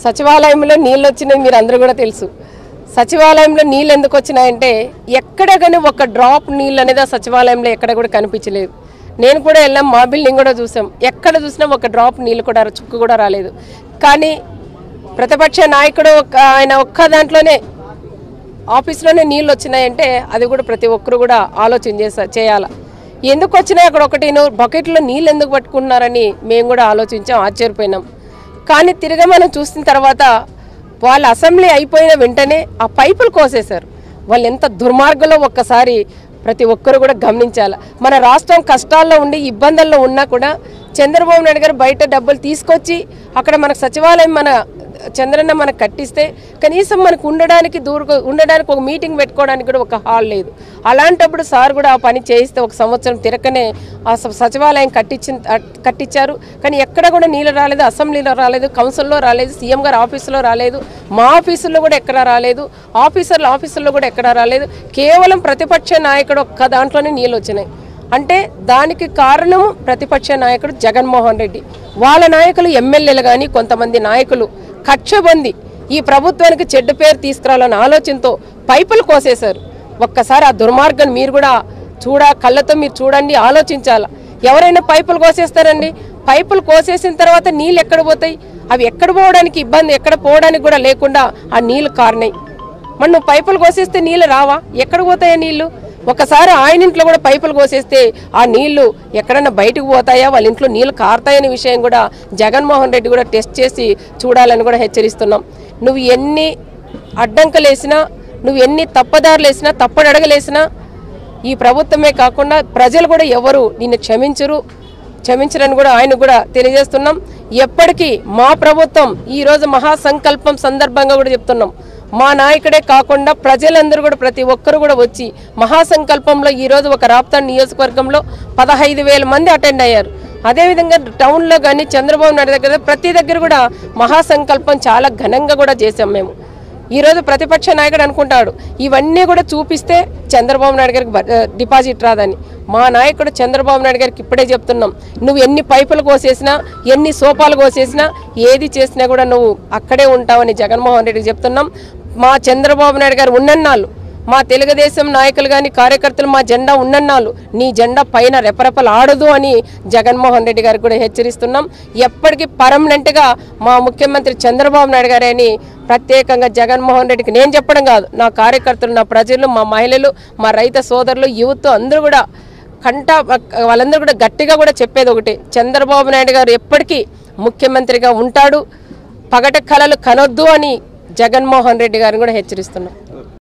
సచివాలయంలో నీళ్ళు వచ్చినాయి మీరు అందరూ కూడా తెలుసు. సచివాలయంలో నీళ్ళు ఎందుకు వచ్చినాయంటే ఎక్కడ కానీ ఒక డ్రాప్ నీళ్ళు అనేది ఆ సచివాలయంలో ఎక్కడ కూడా కనిపించలేదు. నేను కూడా వెళ్ళాం, మా బిల్డింగ్ కూడా చూసాం, ఎక్కడ చూసినా ఒక డ్రాప్ నీళ్ళు కూడా చుక్కు కూడా రాలేదు. కానీ ప్రతిపక్ష నాయకుడు ఆయన ఒక్క దాంట్లోనే ఆఫీస్లోనే నీళ్ళు వచ్చినాయంటే అది కూడా ప్రతి ఒక్కరు కూడా ఆలోచన చేయాలి. ఎందుకు వచ్చినాయి అక్కడ ఒకటి బకెట్లో నీళ్ళు ఎందుకు పట్టుకుంటున్నారని మేము కూడా ఆలోచించాం, ఆశ్చర్యపోయినాం. కానీ తిరిగి మనం చూసిన తర్వాత వాళ్ళ అసెంబ్లీ అయిపోయిన వెంటనే ఆ పైపులు కోసేశారు. వాళ్ళు ఎంత దుర్మార్గంలో ఒక్కసారి ప్రతి ఒక్కరు కూడా గమనించాలి. మన రాష్ట్రం కష్టాల్లో ఉండి ఇబ్బందుల్లో ఉన్నా కూడా చంద్రబాబు నాయుడు గారు బయట డబ్బులు తీసుకొచ్చి అక్కడ మనకు సచివాలయం మన చంద్రన్న మనకు కట్టిస్తే కనీసం మనకు ఉండడానికి ఒక మీటింగ్ పెట్టుకోవడానికి కూడా ఒక హాల్ లేదు. అలాంటప్పుడు సార్ కూడా ఆ పని చేయిస్తే ఒక సంవత్సరం తిరగనే ఆ సచివాలయం కట్టించారు. కానీ ఎక్కడ కూడా నీళ్ళు రాలేదు, అసెంబ్లీలో రాలేదు, కౌన్సిల్లో రాలేదు, సీఎం గారు ఆఫీసులో రాలేదు, మా ఆఫీసుల్లో కూడా ఎక్కడా రాలేదు, ఆఫీసుల్లో కూడా ఎక్కడా రాలేదు. కేవలం ప్రతిపక్ష నాయకుడు ఒక్క దాంట్లోనే నీళ్ళు వచ్చినాయి. అంటే దానికి కారణం ప్రతిపక్ష నాయకుడు జగన్మోహన్ రెడ్డి. వాళ్ళ నాయకులు ఎమ్మెల్యేలు కానీ కొంతమంది నాయకులు కక్షబంది ఈ ప్రభుత్వానికి చెడ్డ పేరు తీసుకురావాలన్న ఆలోచనతో పైపులు కోసేశారు. ఒక్కసారి ఆ దుర్మార్గాన్ని మీరు కూడా కళ్ళతో మీరు చూడండి, ఆలోచించాల. ఎవరైనా పైపులు కోసేస్తారండి? పైపులు కోసేసిన తర్వాత నీళ్ళు ఎక్కడ పోతాయి? అవి ఎక్కడ పోవడానికి ఇబ్బంది, ఎక్కడ పోవడానికి కూడా లేకుండా ఆ నీళ్లు కారినాయి. మరి నువ్వు పైపులు కోసేస్తే నీళ్ళు రావా? ఎక్కడ పోతాయా నీళ్లు? ఒకసారి ఆయన ఇంట్లో కూడా పైపులు కోసేస్తే ఆ నీళ్లు ఎక్కడన్నా బయటకు పోతాయా, వాళ్ళ ఇంట్లో నీళ్లు కారుతాయనే విషయం కూడా జగన్మోహన్ రెడ్డి కూడా టెస్ట్ చేసి చూడాలని కూడా హెచ్చరిస్తున్నాం. నువ్వు ఎన్ని అడ్డంకులు వేసినా, నువ్వు ఎన్ని తప్పదారులు వేసినా, తప్పడగలేసినా ఈ ప్రభుత్వమే కాకుండా ప్రజలు కూడా ఎవరు నిన్ను క్షమించరని కూడా ఆయన కూడా తెలియజేస్తున్నాం. ఎప్పటికీ మా ప్రభుత్వం ఈరోజు మహాసంకల్పం సందర్భంగా కూడా చెప్తున్నాం, మా నాయకుడే కాకుండా ప్రజలందరూ కూడా ప్రతి ఒక్కరు కూడా వచ్చి మహాసంకల్పంలో ఈరోజు ఒక రాప్తాడు నియోజకవర్గంలో 15,000 మంది అటెండ్ అయ్యారు. అదేవిధంగా టౌన్లో కానీ చంద్రబాబు నాయుడు దగ్గర ప్రతి దగ్గర కూడా మహాసంకల్పం చాలా ఘనంగా కూడా చేసాం మేము. ఈరోజు ప్రతిపక్ష నాయకుడు అనుకుంటాడు ఇవన్నీ కూడా చూపిస్తే చంద్రబాబు నాయుడు గారికి డిపాజిట్ రాదని. మా నాయకుడు చంద్రబాబు నాయుడు గారికి ఇప్పుడే చెప్తున్నాం, నువ్వు ఎన్ని పైపులు కోసేసినా, ఎన్ని సోపాలు కోసేసినా, ఏది చేసినా కూడా నువ్వు అక్కడే ఉంటావని జగన్మోహన్ రెడ్డికి చెప్తున్నాం. మా చంద్రబాబు నాయుడు గారు ఉన్నన్నాళ్ళు, మా తెలుగుదేశం నాయకులు కానీ కార్యకర్తలు మా జెండా ఉన్నన్నాళ్ళు నీ జెండా పైన రెపరెపలు ఆడదు అని జగన్మోహన్ రెడ్డి గారికి కూడా హెచ్చరిస్తున్నాం. ఎప్పటికీ పర్మనెంట్గా మా ముఖ్యమంత్రి చంద్రబాబు నాయుడు గారే అని ప్రత్యేకంగా జగన్మోహన్ రెడ్డికి నేను చెప్పడం కాదు, నా కార్యకర్తలు, నా ప్రజలు, మా మహిళలు, మా రైతు సోదరులు, యూత్ అందరూ కూడా వాళ్ళందరూ కూడా గట్టిగా కూడా చెప్పేది ఒకటి, చంద్రబాబు నాయుడు గారు ఎప్పటికీ ముఖ్యమంత్రిగా ఉంటాడు, పగటి కలలు కనొద్దు అని జగన్మోహన్ రెడ్డి గారిని కూడా హెచ్చరిస్తున్నాం.